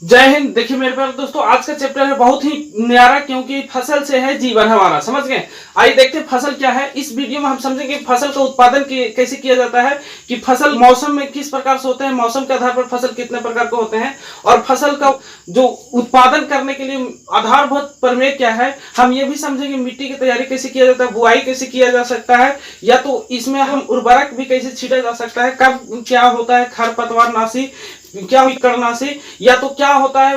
जय हिंद। देखिए मेरे प्यारे दोस्तों, आज का चैप्टर है बहुत ही न्यारा, क्योंकि फसल से है जीवन हमारा। समझ गए? आइए देखते हैं फसल क्या है। इस वीडियो में हम समझेंगे फसल का उत्पादन कैसे किया जाता है, कि फसल मौसम में किस प्रकार से होते हैं, मौसम के आधार पर फसल कितने प्रकार के होते हैं, और फसल का जो उत्पादन करने के लिए आधारभूत प्रमेय क्या है, हम ये भी समझेंगे मिट्टी की तैयारी कैसे किया जाता है, बुआई कैसे किया जा सकता है, या तो इसमें हम उर्वरक भी कैसे छीटा जा सकता है, कब क्या होता है खरपतवार नाशी, क्या कीटनाशी, या तो क्या होता है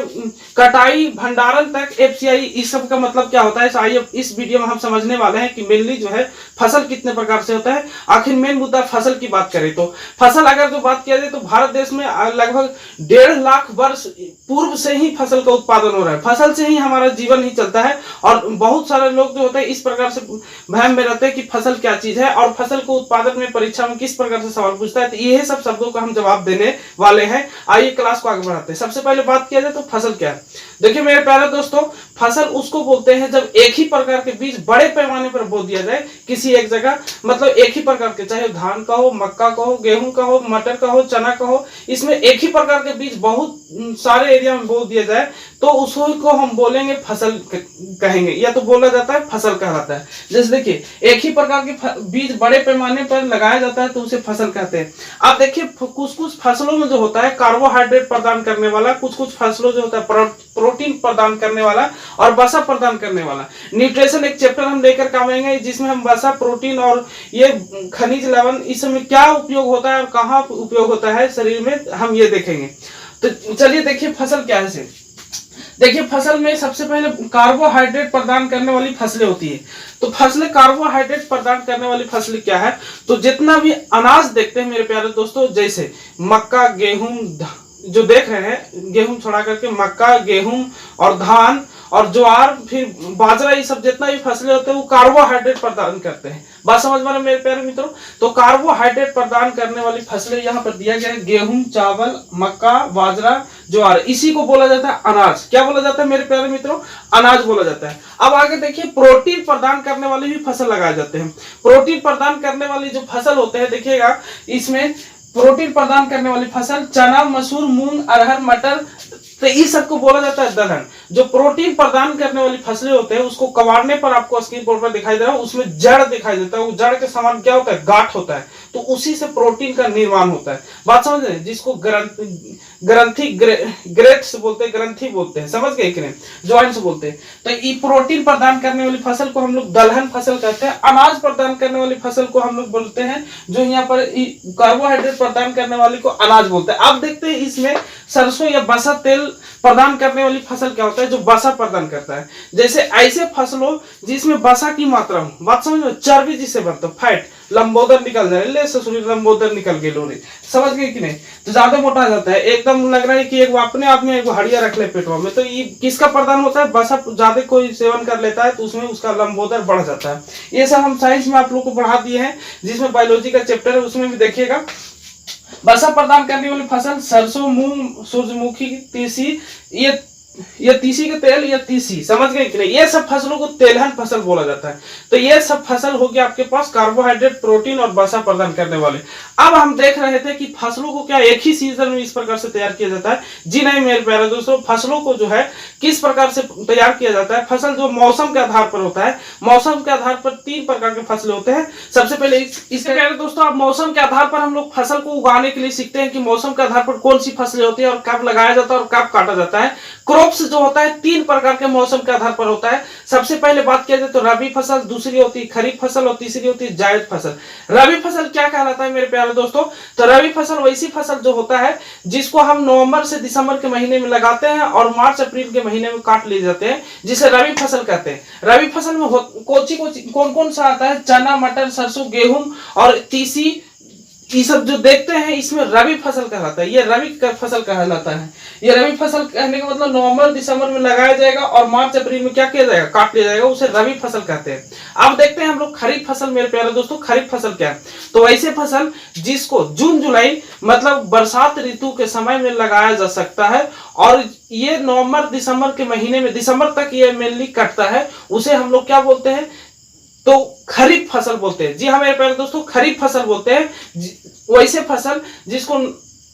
कटाई भंडारण तक एफसीआई, इस सब का मतलब क्या होता है। आइए इस वीडियो में हम समझने वाले हैं कि मेनली जो है फसल कितने प्रकार से होता है। आखिर मेन मुद्दा फसल की बात करें तो फसल अगर जो बात किया जाए तो भारत देश में लगभग 1.5 लाख वर्ष पूर्व से ही फसल का उत्पादन हो रहा है। फसल से ही हमारा जीवन ही चलता है, और बहुत सारे लोग जो होते हैं इस प्रकार से भ्रम में रहते हैं कि फसल क्या चीज है, और फसल को उत्पादन में परीक्षा में किस प्रकार से सवाल पूछता है। तो यही सब शब्दों का हम जवाब देने वाले हैं। आइए क्लास को आगे बढ़ाते हैं। सबसे पहले बात किया जाए तो फसल क्या है। देखिए मेरे प्यारे दोस्तों, फसल उसको बोलते हैं जब एक ही प्रकार के बीज बड़े पैमाने पर बो दिया जाए किसी एक जगह, मतलब एक ही प्रकार के, चाहे धान का हो, मक्का का हो, गेहूं का हो, मटर का हो, चना का हो, इसमें एक ही प्रकार के बीज बहुत सारे एरिया में बो दिया जाए तो उसको हम बोलेंगे फसल कहेंगे, या तो बोला जाता है फसल कहलाता है। जैसे देखिए एक ही प्रकार के बीज बड़े पैमाने पर लगाया जाता है तो उसे फसल कहते हैं। अब देखिए कुछ कुछ फसलों में जो होता है कार्बोहाइड्रेट प्रदान करने वाला, कुछ कुछ फसलों जो होता है प्रोटीन प्रदान करने वाला और वसा प्रदान करने वाला। न्यूट्रिशन एक चैप्टर हम लेकर आएंगे जिसमें हम वसा, प्रोटीन और ये खनिज लवण, इस में क्या उपयोग होता है और कहाँ उपयोग होता है शरीर में, हम ये देखेंगे। तो चलिए देखिए फसल क्या है। देखिए फसल में सबसे पहले कार्बोहाइड्रेट प्रदान करने वाली फसलें होती है। तो फसलें कार्बोहाइड्रेट प्रदान करने वाली फसलें क्या है, तो जितना भी अनाज देखते हैं मेरे प्यारे दोस्तों, जैसे मक्का, गेहूं, जो देख रहे हैं गेहूं छोड़ा करके मक्का, गेहूं और धान और ज्वार, फिर बाजरा, ये सब जितना भी फसलें होते हैं वो कार्बोहाइड्रेट प्रदान करते हैं। बात समझ में मेरे प्यारे मित्रों। तो कार्बोहाइड्रेट प्रदान करने वाली फसलें यहाँ पर दिया गया है, गेहूं, चावल, मक्का, बाजरा, ज्वार, इसी को बोला जाता है अनाज। क्या बोला जाता है मेरे प्यारे मित्रों? अनाज बोला जाता है। अब आगे देखिए प्रोटीन प्रदान करने वाली भी फसल लगाए जाते हैं। प्रोटीन प्रदान करने वाली जो फसल होते हैं, देखिएगा इसमें प्रोटीन प्रदान करने वाली फसल चना, मसूर, मूंग, अरहर, मटर, तो इस सबको बोला जाता है दलहन। जो प्रोटीन प्रदान करने वाली फसलें होते हैं उसको कबाड़ने पर आपको स्क्रीन बोर्ड पर दिखाई दे रहा है, उसमें जड़ दिखाई देता है। वो जड़ के समान क्या होता है? गांठ होता है। तो उसी से प्रोटीन का निर्माण होता है। बात समझ रहे हैं? जिसको ग्रंथि ग्रेट्स बोलते हैं, ग्रंथि बोलते हैं, समझ गए कि नहीं? ज्वाइंट्स बोलते हैं। तो ये प्रोटीन प्रदान करने वाली फसल को हम लोग दलहन फसल कहते हैं। अनाज प्रदान करने वाली फसल को हम लोग बोलते हैं, जो यहाँ पर कार्बोहाइड्रेट प्रदान करने वाली को अनाज बोलते हैं। अब देखते हैं इसमें सरसों या बसा तेल प्रदान करने वाली फसल क्या होता है, जो वसा प्रदान करता है। जैसे ऐसे फसलों जिसमें वसा की मात्रा हो, बात समझ लो, चर्बी जिसे बनता है, फैट, लंबोदर निकल जाए, ले ससुरी लंबोदर निकल गए लोरे, समझ गए कि नहीं? तो ज्यादा मोटा जाता है, एकदम लग रहा है कि एक अपने आप में एक हड़िया रख ले पेटवा में। तो ये किसका प्रदान होता है? वसा ज्यादा कोई सेवन कर लेता है तो उसमें उसका लंबोदर बढ़ जाता है। ये सब हम साइंस में आप लोग को पढ़ा दिए हैं, जिसमें बायोलॉजी का चैप्टर है उसमें भी देखिएगा। वसा प्रदान करने वाली फसल सरसों, मूंग, सूरजमुखी, तीसी, ये तीसी का तेल या तीसी, समझ गए कि नहीं? ये सब फसलों को तेलहन फसल बोला जाता है। तो ये सब फसल हो गया आपके पास कार्बोहाइड्रेट, प्रोटीन और वसा प्रदान करने वाले। अब हम देख रहे थे कि फसलों को क्या एक ही सीजन में इस प्रकार से तैयार किया जाता है? जी नहीं मेरे प्यारे दोस्तों, फसलों को जो है किस प्रकार से तैयार किया जाता है? फसल जो मौसम के आधार पर होता है, मौसम के आधार पर 3 प्रकार के फसलें होते हैं। सबसे पहले इसके प्यारे दोस्तों, अब मौसम के आधार पर हम लोग फसल को उगाने के लिए सीखते हैं कि मौसम के आधार पर कौन सी फसलें होती है और कब लगाया जाता है और कब काटा जाता है। क्रॉप्स जो होता है 3 प्रकार के मौसम के आधार पर होता है। सबसे पहले बात किया जाए तो रबी फसल, दूसरी होती है खरीफ फसल और तीसरी होती है जायद फसल। रबी फसल क्या कहलाता है मेरे प्यारे दोस्तों? तो रबी फसल वैसी फसल जो होता है जिसको हम नवंबर से दिसंबर के महीने में लगाते हैं और मार्च अप्रैल के महीने में काट ले जाते हैं, जिसे रबी फसल कहते हैं। रबी फसल में कौन कौन सा आता है? चना, मटर, सरसों, गेहूं और तीसी, ये सब जो देखते हैं इसमें रबी फसल कहलाता है। ये रबी फसल कहलाता है। ये रबी फसल कहने का मतलब नवंबर दिसंबर में लगाया जाएगा और मार्च अप्रैल में क्या किया जाएगा? काट लिया जाएगा, उसे रबी फसल कहते हैं। अब देखते हैं हम लोग खरीफ फसल। मेरे प्यारे दोस्तों, खरीफ फसल क्या है? तो ऐसे फसल जिसको जून जुलाई मतलब बरसात ऋतु के समय में लगाया जा सकता है, और ये नवंबर दिसंबर के महीने में, दिसंबर तक ये मेनली कटता है, उसे हम लोग क्या बोलते हैं? तो खरीफ फसल बोलते हैं। जी हाँ मेरे प्यारे दोस्तों, खरीफ फसल बोलते हैं वैसे फसल जिसको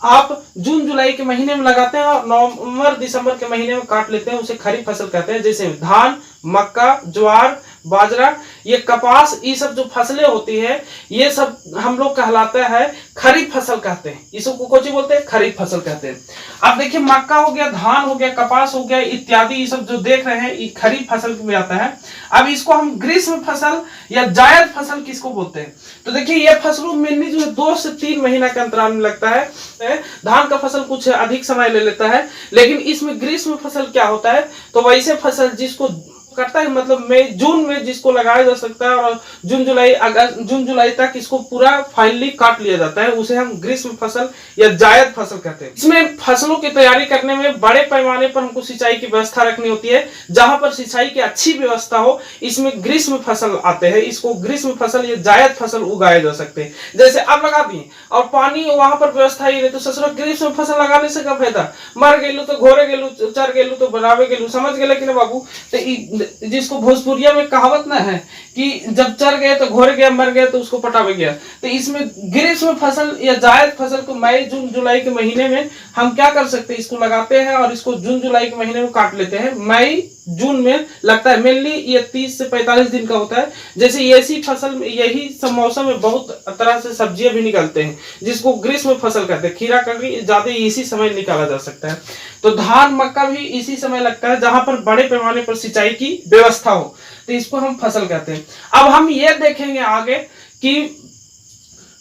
आप जून जुलाई के महीने में लगाते हैं और नवंबर दिसंबर के महीने में काट लेते हैं, उसे खरीफ फसल कहते हैं। जैसे धान, मक्का, ज्वार, बाजरा, ये कपास, ये सब जो फसलें होती है ये सब हम लोग कहलाता है खरीफ फसल कहते हैं। इसको कौन बोलते हैं? खरीफ फसल कहते हैं। अब देखिए मक्का हो गया, धान हो गया, कपास हो गया इत्यादि, ये सब जो देख रहे हैं ये खरीफ फसल में आता है। अब इसको हम ग्रीष्म फसल या जायद फसल किसको बोलते हैं? तो देखिए ये फसलों मेनली जो है 2 से 3 महीना के अंतराल में लगता है। धान का फसल कुछ अधिक समय ले लेता है, लेकिन इसमें ग्रीष्म फसल क्या होता है? तो वैसे फसल जिसको करता है, मतलब मई जून में जिसको लगाया जा सकता है और जून जुलाई तक इसको पूरा फाइनली काट लिया जाता है, उसे हम ग्रीष्म फसल या जायद फसल कहते हैं। इसमें फसलों की तैयारी करने में बड़े पैमाने पर हमको सिंचाई की व्यवस्था रखनी होती है। जहां पर सिंचाई की अच्छी व्यवस्था हो इसमें ग्रीष्म फसल आते हैं, इसको ग्रीष्म फसल या जायद फसल उगाए जा सकते हैं। जैसे आप लगा दिए और पानी वहां पर व्यवस्था ही नहीं, तो ससुर ग्रीष्म फसल लगाने से क्या फायदा? मर गेलू तो घोरे गेलू, चर गेलू तो बनावे गेलू, समझ गए कि ना बाबू? तो जिसको भोजपुरिया में कहावत ना है कि जब चर गए तो घोर गया, मर गया तो उसको पटावे गया। तो इसमें ग्रीष्म फसल या जायद फसल को मई जून जुलाई के महीने में हम क्या कर सकते हैं? इसको लगाते हैं और इसको जून जुलाई के महीने में काट लेते हैं। मई जून में लगता है, मेनली ये 30 से 45 दिन का होता है। जैसे ऐसी फसल में यही सब मौसम में बहुत तरह से सब्जियां भी निकलते हैं जिसको ग्रीष्म फसल कहते हैं। खीरा ककड़ी ज्यादा इसी समय निकाला जा सकता है। तो धान मक्का भी इसी समय लगता है जहां पर बड़े पैमाने पर सिंचाई की व्यवस्था हो, तो इसको हम फसल कहते हैं। अब हम ये देखेंगे आगे कि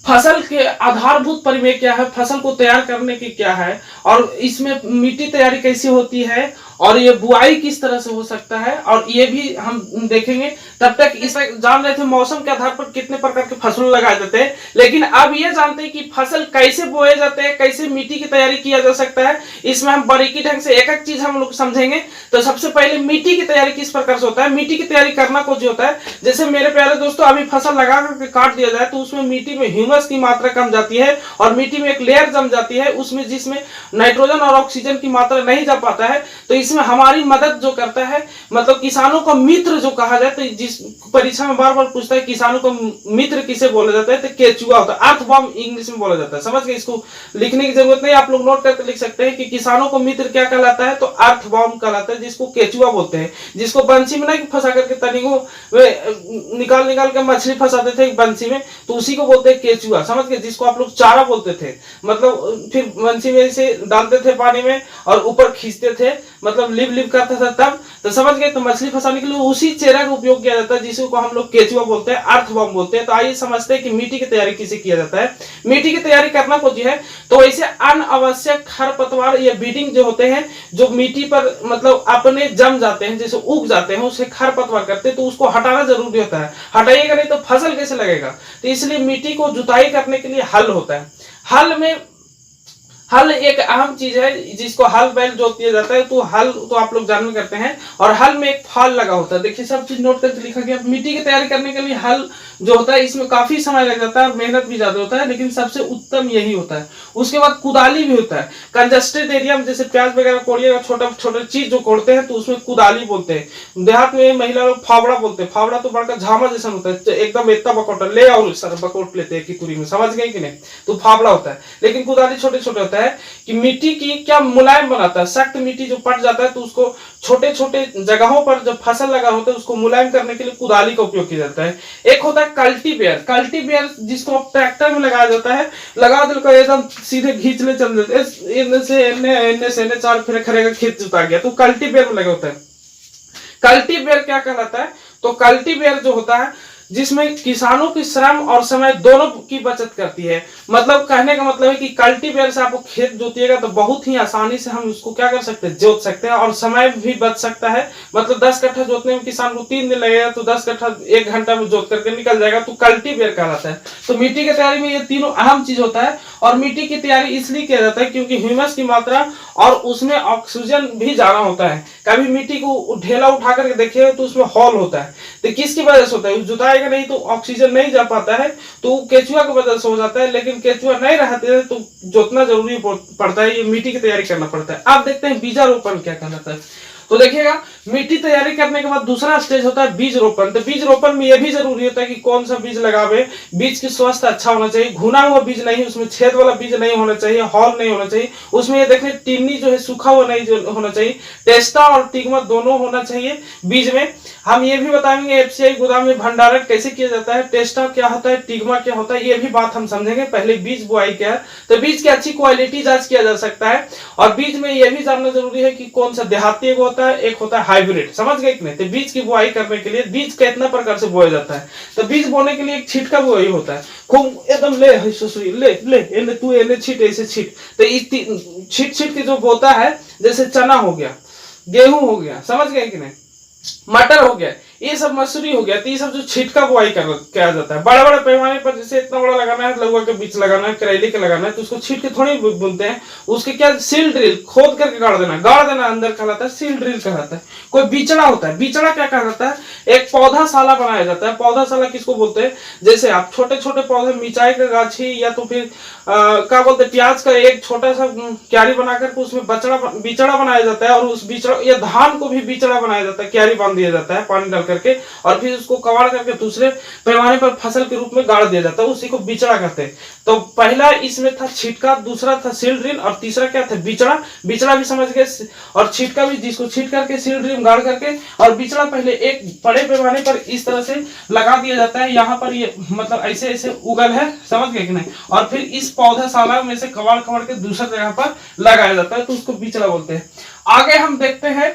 फसल के आधारभूत परिमेय क्या है, फसल को तैयार करने की क्या है, और इसमें मिट्टी तैयारी कैसी होती है, और ये बुआई किस तरह से हो सकता है, और ये भी हम देखेंगे। तब तक इसे जान रहे थे मौसम के आधार पर कितने प्रकार के फसल लगाए जाते हैं, लेकिन अब ये जानते हैं कि फसल कैसे बोए जाते हैं, कैसे मिट्टी की तैयारी किया जा सकता है। इसमें हम बारीकी ढंग से एक एक चीज हम लोग समझेंगे। तो सबसे पहले मिट्टी की तैयारी किस प्रकार से होता है, मिट्टी की तैयारी करना कुछ होता है। जैसे मेरे प्यारे दोस्तों, अभी फसल लगा करके काट दिया जाए तो उसमें मिट्टी में ह्यूमस की मात्रा कम जाती है और मिट्टी में एक लेयर जम जाती है उसमें, जिसमें नाइट्रोजन और ऑक्सीजन की मात्रा नहीं जा पाता है। तो इसमें हमारी मदद जो करता है, मतलब किसानों का मित्र जो कहा जाए, तो जिस परीक्षा में बार बार पूछता है किसानों का मित्र किसे बोला जाता है, तो केचुआ होता है, अर्थवॉर्म इंग्लिश में बोला जाता है। समझ गए? इसको लिखने की जरूरत नहीं, आप लोग नोट करके लिख सकते हैं कि किसानों को मित्र क्या कहलाता है, तो अर्थवॉर्म कहलाता है, जिसको केचुआ बोलते हैं। जिसको बंसी में नहीं फंसा करके तनिको वे निकाल के मछली फंसाते थे बंसी में, तो उसी को बोलते हैं केचुआ। समझ गए? जिसको आप लोग चारा बोलते थे, मतलब फिर बंसी में से डालते थे पानी में और ऊपर खींचते थे, मतलब लिव करता था तब, तो समझ गए? तो मछली फंसाने के लिए उसी चेरा का उपयोग किया जाता है, जिसको हम लोग केचुआ बोलते हैं, अर्थवॉर्म बोलते हैं। तो आइए समझते हैं कि मिट्टी की तैयारी किसे किया जाता है। मिट्टी की तैयारी करना कुछ है, तो ऐसे अनावश्यक खरपतवार या बीडिंग जो होते हैं, जो मिट्टी पर मतलब अपने जम जाते हैं, जैसे उग जाते हैं, उसे खरपतवार करते हैं, तो उसको हटाना जरूरी होता है। हटाइएगा नहीं तो फसल कैसे लगेगा? तो इसलिए मिट्टी को जुताई करने के लिए हल होता है। हल एक अहम चीज है, जिसको हल बैल जोत दिया जाता है। तो हल तो आप लोग जानना करते हैं, और हल में एक फाल लगा होता है। देखिए सब चीज नोट करके लिखा गया। मिट्टी की तैयारी करने के लिए हल जो होता है इसमें काफी समय लग जाता है और मेहनत भी ज्यादा होता है, लेकिन सबसे उत्तम यही होता है। उसके बाद कुदाली भी होता है। कंजस्टेड एरिया में जैसे प्याज वगैरह कोड़िएगा, छोटा छोटा चीज जो कोड़ते हैं, तो उसमें कुदाली बोलते हैं। देहात में महिला लोग फावड़ा बोलते हैं। फावड़ा तो बड़का झामा जैसा होता है, एकदम इतना बकोटा ले और सर बकोट लेते हैं कितुरी में, समझ गए कि नहीं? तो फावड़ा होता है, लेकिन कुदाली छोटे छोटे होता है कि मिट्टी की क्या मुलायम बनाता है। सख्त मिट्टी जो पट जाता है तो उसको छोटे छोटे जगहों पर जब फसल लगा होता है उसको मुलायम करने के लिए कुदाली का उपयोग किया जाता है। एक होता है कल्टीवेयर जिसको ट्रैक्टर में लगाया जाता है। लगा दिल को एकदम सीधे खींच ले चल देते हैं, इनने से चार फिर खरेगा खेत जुता गया, तो कल्टीवेयर में लगा होता है। कल्टीवेयर क्या कहलाता है? तो कल्टीवेयर जो होता है जिसमें किसानों की श्रम और समय दोनों की बचत करती है। मतलब कहने का मतलब है कि कल्टीवेयर से आपको खेत जोतिएगा तो बहुत ही आसानी से हम उसको क्या कर सकते हैं, जोत सकते हैं, और समय भी बच सकता है। मतलब 10 कट्ठा जोतने में किसान को 3 दिन लगेगा, तो 10 कट्ठा 1 घंटा में जोत करके निकल जाएगा, तो कल्टीवेयर कहलाता है। तो मिट्टी की तैयारी में ये तीनों अहम चीज होता है। और मिट्टी की तैयारी इसलिए किया जाता है क्योंकि ह्यूमस की मात्रा और उसमें ऑक्सीजन भी ज्यादा होता है। कभी मिट्टी को ढेला उठा करके देखिए तो उसमें हॉल होता है, तो किसकी वजह से होता है? जुताएगा नहीं तो ऑक्सीजन नहीं जा पाता है, तो केचुआ की वजह से हो जाता है। लेकिन केचुआ नहीं रहते हैं तो जोतना जरूरी पड़ता है, ये मिट्टी की तैयारी करना पड़ता है। अब देखते हैं बीजारोपण क्या कहलाता है। तो देखिएगा, मिट्टी तैयारी करने के बाद दूसरा स्टेज होता है बीज रोपण। तो बीज रोपण में यह भी जरूरी होता है कि कौन सा बीज लगावे, बीज की स्वास्थ्य अच्छा होना चाहिए, घुना हुआ बीज नहीं, उसमें छेद वाला बीज नहीं होना चाहिए, हॉल नहीं होना चाहिए, उसमें ये देखिए टिन्नी जो है सूखा हुआ नहीं होना चाहिए, टेस्टा और टिग्मा दोनों होना चाहिए बीज में। हम ये भी बताएंगे एफसीआई गोदाम में भंडारण कैसे किया जाता है, टेस्टा क्या होता है, टिग्मा क्या होता है, ये भी बात हम समझेंगे। पहले बीज बुआई क्या है, तो बीज की अच्छी क्वालिटी जांच किया जा सकता है। और बीज में यह भी जानना जरूरी है कि कौन सा देहाती एक होता है, एक होता है हाइब्रिड, समझ गए कि नहीं। तो बीज की बुआई करने के लिए बीज कितना प्रकार से बोया जाता है, तो बीज बोने के लिए एक छिटका बुआई होता है, खूब एकदम ले ले तू एने छीट, ऐसे छीट। तो छीट छीट के जो बोता है, जैसे चना हो गया, गेहूं हो गया, समझ गए कि नहीं, मटर हो गया, ये सब मसूरी हो गया, तो ये सब जो छिटका बुआई किया जाता है बड़े बड़े पैमाने पर। जैसे इतना बड़ा लगाना है, लौका के बीच लगाना है, करेले के लगाना है, तो उसको छीट के थोड़ी बुनते हैं, उसके क्या सील ड्रिल खोद करके गाड़ देना अंदर कहलाता है सील ड्रिल कहलाता है। कोई बिचड़ा होता है, बिचड़ा क्या कहलाता है, एक पौधाशाला बनाया जाता है। पौधाशाला किसको बोलते हैं, जैसे आप छोटे छोटे पौधे, मिर्चाई का गाछी या तो फिर क्या बोलते हैं, प्याज का एक छोटा सा क्यारी बना करके उसमें बिचड़ा बनाया जाता है, और उस बिचड़ा या धान को भी बिचड़ा बनाया जाता है, क्यारी बांध दिया जाता है पानी डाल करके, और फिर उसको कबाड़ करके दूसरे पैमाने पर फसल के रूप में गाड़ दिया जाता है, उसी को बिचड़ा कहते हैं। तो पहला इसमें था छिटका, दूसरा था सील ड्रिल, और तीसरा क्या था, बिचड़ा। बिचड़ा भी समझ गए, और छिटका भी, जिसको छीट करके सील ड्रिल गाड़ करके, और बिचड़ा पहले एक बड़े पैमाने पर इस तरह से लगा दिया जाता है। यहाँ पर ये मतलब ऐसे ऐसे उगल है, समझ गए कि नहीं, और फिर इस पौधाशाला में से कबाड़ कबाड़ के दूसरी जगह पर लगाया जाता है, तो उसको बिचड़ा बोलते हैं। आगे हम देखते हैं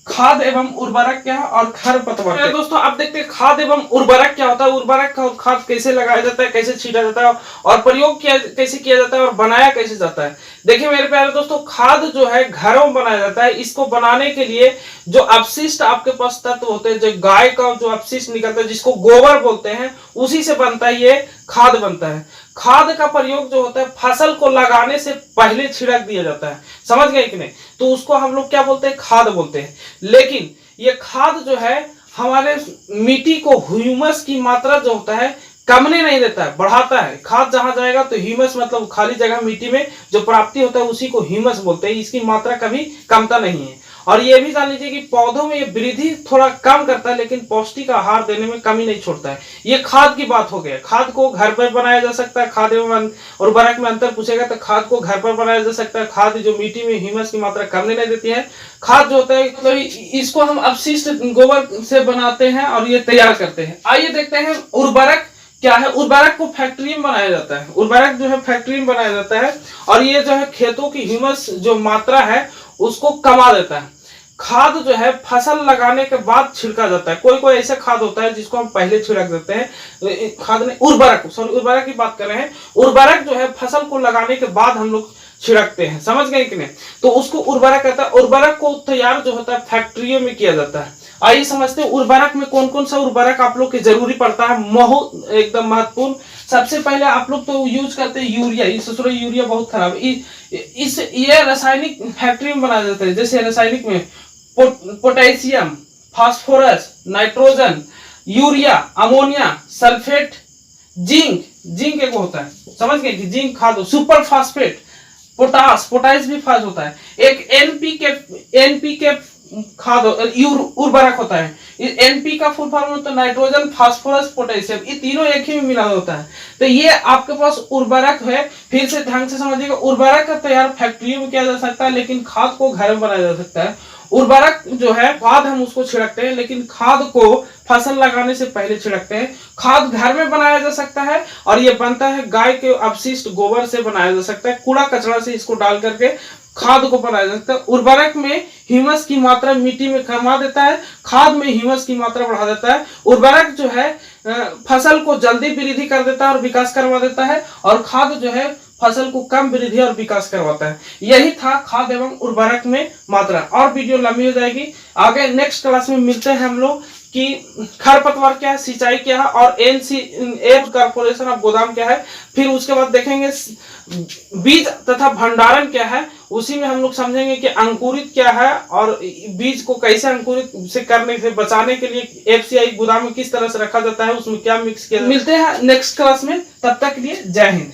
खाद एवं उर्वरक क्या है और खरपतवार। दोस्तों अब देखते हैं खाद एवं उर्वरक क्या होता है, उर्वरक का खाद कैसे लगाया जाता है, कैसे छीटा जाता है, और प्रयोग कैसे किया जाता है, और बनाया कैसे जाता है। देखिए मेरे प्यारे दोस्तों, खाद जो है घरों में बनाया जाता है। इसको बनाने के लिए जो अपशिष्ट आपके पास तत्व होते हैं, जो गाय का जो अपशिष्ट निकलता है, जिसको गोबर बोलते हैं, उसी से बनता है ये खाद बनता है। खाद का प्रयोग जो होता है फसल को लगाने से पहले छिड़क दिया जाता है, समझ गए कि नहीं, तो उसको हम लोग क्या बोलते हैं, खाद बोलते हैं। लेकिन ये खाद जो है हमारे मिट्टी को ह्यूमस की मात्रा जो होता है कमने नहीं देता है, बढ़ाता है। खाद जहां जाएगा तो ह्यूमस मतलब खाली जगह मिट्टी में जो प्राप्ति होता है उसी को ह्यूमस बोलते हैं, इसकी मात्रा कभी कमता नहीं है। और ये भी जान लीजिए कि पौधों में ये वृद्धि थोड़ा कम करता है, लेकिन पौष्टिक आहार देने में कमी नहीं छोड़ता है। ये खाद की बात हो गया। खाद को घर पर बनाया जा सकता है, खाद एवं उर्वरक में अंतर पूछेगा तो खाद को घर पर बनाया जा सकता है। खाद जो मिट्टी में ह्यूमस की मात्रा करने नहीं देती है। खाद जो होता है तो इसको हम अपशिष्ट गोबर से बनाते हैं और ये तैयार करते हैं। आइए देखते हैं उर्वरक क्या है। उर्वरक को फैक्ट्री में बनाया जाता है। उर्वरक जो है फैक्ट्री में बनाया जाता है और ये जो है खेतों की ह्यूमस जो मात्रा है उसको कमा देता है। खाद जो है फसल लगाने के बाद छिड़का जाता है। कोई कोई ऐसा खाद होता है जिसको हम पहले छिड़क देते हैं। खाद ने उर्वरक की बात कर रहे हैं। उर्वरक जो है फसल को लगाने के बाद हम लोग छिड़कते हैं, समझ गए कि नहीं, तो उसको उर्वरक कहता है। उर्वरक को तैयार जो होता है फैक्ट्रियों में किया जाता है। आइए समझते हैं उर्वरक में कौन कौन सा उर्वरक आप लोग की जरूरी पड़ता है, एकदम महत्वपूर्ण। सबसे पहले आप लोग तो यूज करते हैं यूरिया। यूरिया बहुत खराब है। ये रासायनिक फैक्ट्री में बनाया जाता है। जैसे रासायनिक में potassium, phosphorus, nitrogen, urea, ammonia, sulphate, zinc एक होता है, समझ गए कि जिंक खाद, सुपर फास्फेट, पोटाश भी फास्ट होता है। एक एनपीके खाद उर्वरक होता है। एनपी का फुल फॉर्म होता है नाइट्रोजन, फास्फोरस, पोटेशियम, ये तीनों एक ही में मिला होता है। तो ये आपके पास उर्वरक है। फिर से ढंग से समझिएगा, उर्वरक का तैयार फैक्ट्रियों में किया जा सकता है, लेकिन खाद को घर में बनाया जा सकता है। उर्वरक जो है खाद हम उसको छिड़कते हैं, लेकिन खाद को फसल लगाने से पहले छिड़कते हैं। खाद घर में बनाया जा सकता है और ये बनता है गाय के अपशिष्ट गोबर से बनाया जा सकता है। कूड़ा कचरा से इसको डाल करके खाद को बनाया जा सकता है। उर्वरक में ह्यूमस की मात्रा मिट्टी में कमा देता है, खाद में ह्यूमस की मात्रा बढ़ा देता है। उर्वरक जो है फसल को जल्दी वृद्धि कर देता है और विकास करवा देता है, और खाद जो है फसल को कम वृद्धि और विकास करवाता है। यही था खाद एवं उर्वरक में मात्रा। और वीडियो लंबी हो जाएगी, आगे नेक्स्ट क्लास में मिलते हैं हम लोग कि खरपतवार क्या है, सिंचाई क्या है, और एयर कॉर्पोरेशन ऑफ गोदाम क्या है। फिर उसके बाद देखेंगे बीज तथा भंडारण क्या है। उसी में हम लोग समझेंगे कि अंकुरित क्या है और बीज को कैसे अंकुरित से करने से बचाने के लिए एफसीआई गोदाम में किस तरह से रखा जाता है, उसमें क्या मिक्स किया। मिलते हैं नेक्स्ट क्लास में, तब तक के लिए जय हिंद।